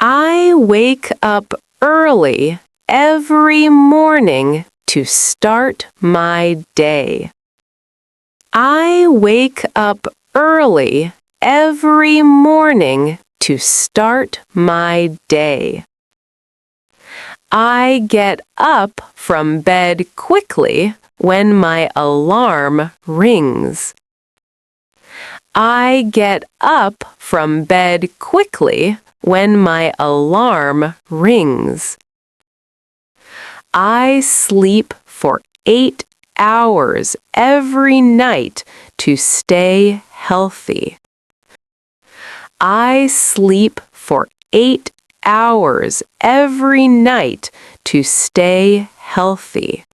I wake up early every morning to start my day. I wake up early every morning to start my day. I get up from bed quickly when my alarm rings. I get up from bed quickly when my alarm rings. I sleep for 8 hours every night to stay healthy. I sleep for 8 hours every night to stay healthy.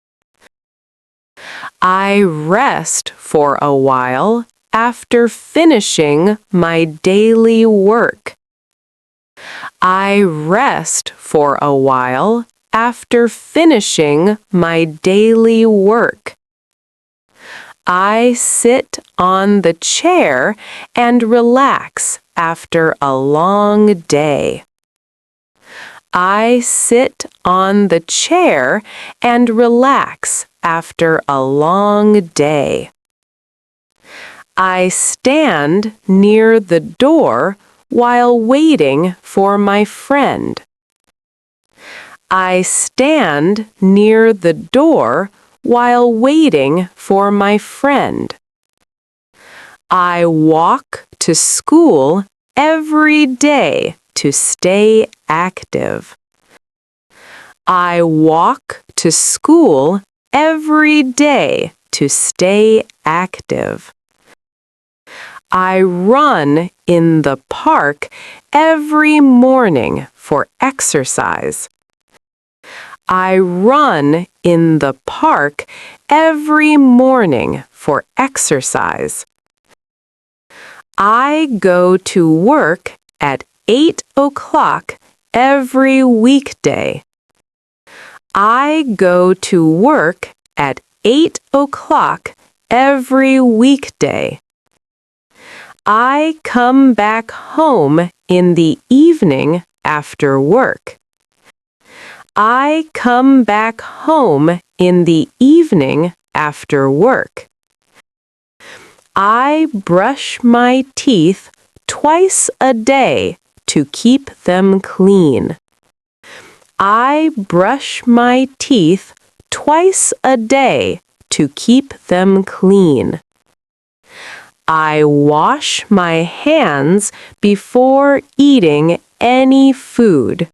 I rest for a while after finishing my daily work. I rest for a while after finishing my daily work. I sit on the chair and relax after a long day. I sit on the chair and relax after a long day. I stand near the door while waiting for my friend. I stand near the door while waiting for my friend. I walk to school every day to stay active. I walk to school every day to stay active. I run in the park every morning for exercise. I run in the park every morning for exercise. I go to work at 8 o'clock every weekday. I go to work at 8 o'clock every weekday. I come back home in the evening after work. I come back home in the evening after work. I brush my teeth twice a day to keep them clean. I brush my teeth twice a day to keep them clean. I wash my hands before eating any food.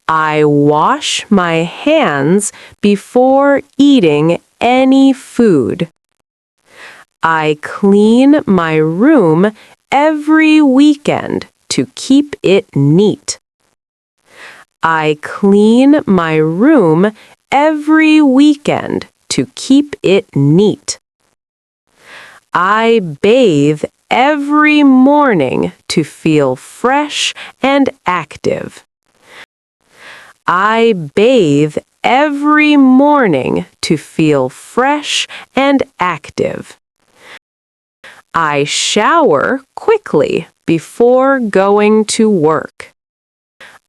I wash my hands before eating any food. I clean my room every weekend to keep it neat. I clean my room every weekend to keep it neat. I bathe every morning to feel fresh and active. I bathe every morning to feel fresh and active. I shower quickly before going to work.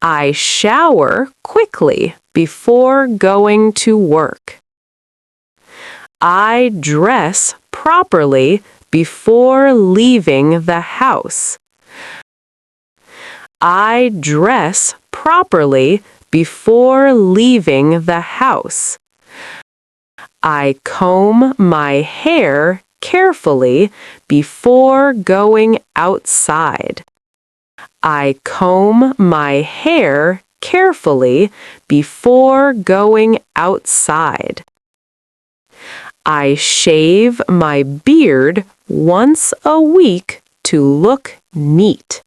I shower quickly before going to work. I dress properly before leaving the house. I dress properly before leaving the house. I comb my hair carefully before going outside. I comb my hair carefully before going outside. I shave my beard once a week to look neat.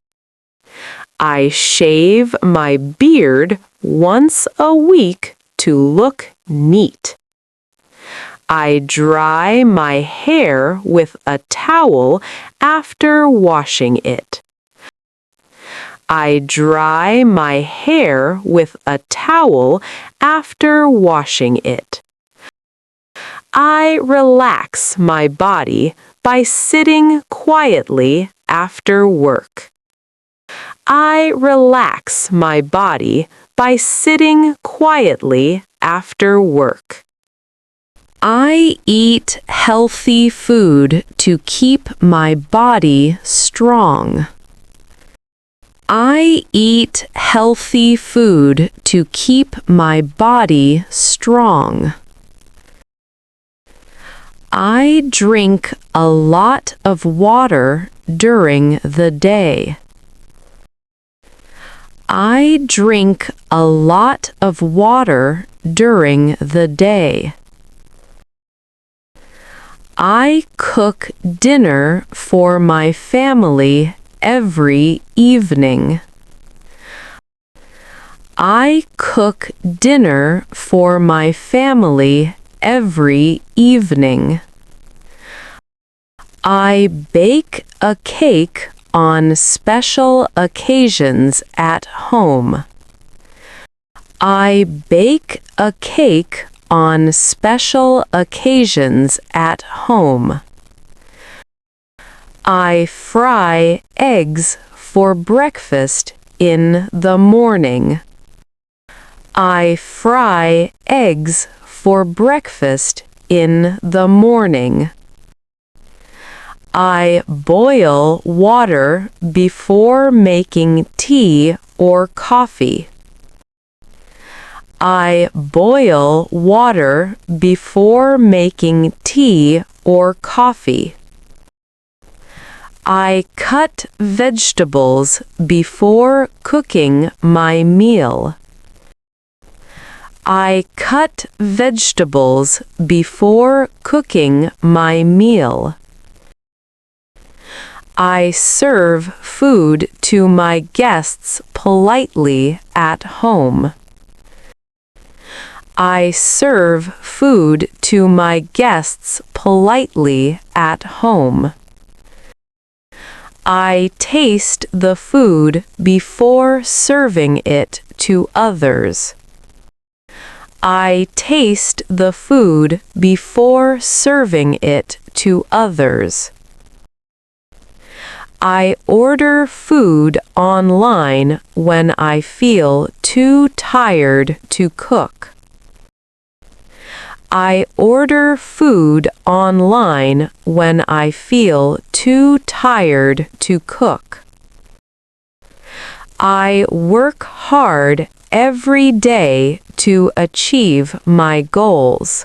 I shave my beard once a week to look neat. I dry my hair with a towel after washing it. I dry my hair with a towel after washing it. I relax my body by sitting quietly after work. I relax my body by sitting quietly after work. I eat healthy food to keep my body strong. I eat healthy food to keep my body strong. I drink a lot of water during the day. I drink a lot of water during the day. I cook dinner for my family every evening. I cook dinner for my family every evening. I bake a cake on special occasions at home. I bake a cake on special occasions at home. I fry eggs for breakfast in the morning. I fry eggs for breakfast in the morning. I boil water before making tea or coffee. I boil water before making tea or coffee. I cut vegetables before cooking my meal. I cut vegetables before cooking my meal. I serve food to my guests politely at home. I serve food to my guests politely at home. I taste the food before serving it to others. I taste the food before serving it to others. I order food online when I feel too tired to cook. I order food online when I feel too tired to cook. I work hard every day to achieve my goals.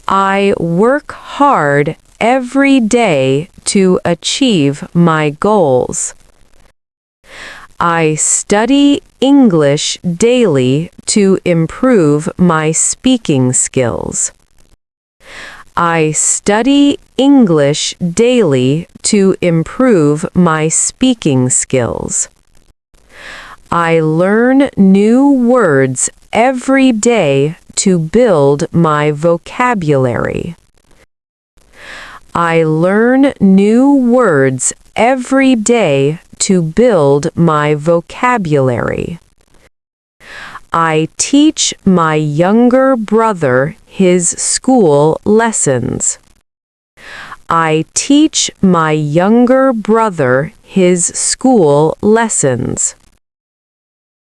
I work hard every day to achieve my goals. I study English daily to improve my speaking skills. I study English daily to improve my speaking skills. I learn new words every day to build my vocabulary. I learn new words every day to build my vocabulary. I teach my younger brother his school lessons. I teach my younger brother his school lessons.